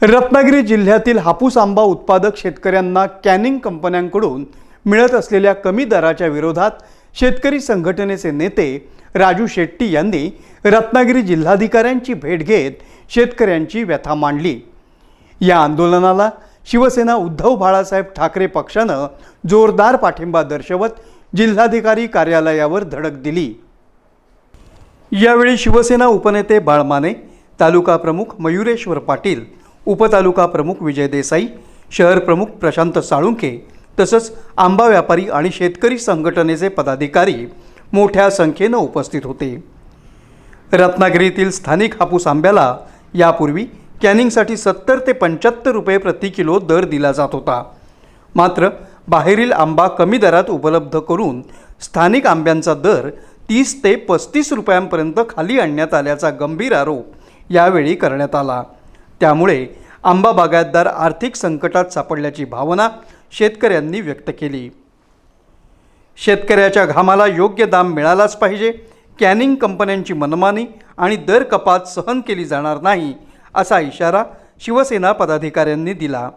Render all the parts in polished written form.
रत्नागिरी जिल्ह्यातील हापूस आंबा उत्पादक शेतकऱ्यांना कॅनिंग कंपन्यांकडून मिळत असलेल्या कमी दराच्या विरोधात शेतकरी संघटनेचे नेते राजू शेट्टी यांनी रत्नागिरी जिल्हाधिकाऱ्यांची भेट घेत शेतकऱ्यांची व्यथा मांडली। या आंदोलनाला शिवसेना उद्धव बाळासाहेब ठाकरे पक्षानं जोरदार पाठिंबा दर्शवत जिल्हाधिकारी कार्यालयावर धडक दिली। यावेळी शिवसेना उपनेते बाळ माने, तालुका प्रमुख मयुरेश्वर पाटील, उपतालुका प्रमुख विजय देसाई, शहर प्रमुख प्रशांत साळुंखे तसंच आंबा व्यापारी आणि शेतकरी संघटनेचे पदाधिकारी मोठ्या संख्येने उपस्थित होते। रत्नागिरीतील स्थानिक हापूस आंब्याला यापूर्वी कॅनिंगसाठी 70 ते 75 रुपये प्रति किलो दर दिला जात होता। मात्र बाहेरील आंबा कमी दरात उपलब्ध करून स्थानिक आंब्यांचा दर 30 ते 35 रुपयांपर्यंत खाली आणण्यात आल्याचा गंभीर आरोप यावेळी करण्यात आला। त्यामुळे आंबा बागायतदार आर्थिक संकटात सापडल्याची भावना शेतकऱ्यांनी व्यक्त केली। शेतकऱ्याच्या घामाला योग्य दाम मिळालाच पाहिजे, कॅनिंग कंपन्यांची मनमानी आणि दर कपात सहन केली जाणार नाही असा इशारा शिवसेना पदाधिकाऱ्यांनी दिला।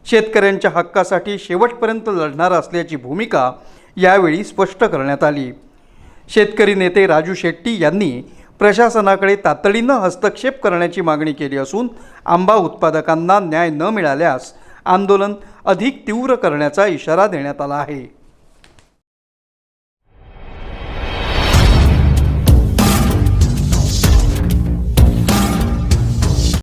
शेतकऱ्यांच्या हक्कासाठी शेवटपर्यंत लढणार असल्याची भूमिका यावेळी स्पष्ट करण्यात आली। शेतकरी नेते राजू शेट्टी यांनी प्रशासनाकडे तातडीनं हस्तक्षेप करण्याची मागणी केली असून आंबा उत्पादकांना न्याय न मिळाल्यास आंदोलन अधिक तीव्र करण्याचा इशारा देण्यात आला आहे।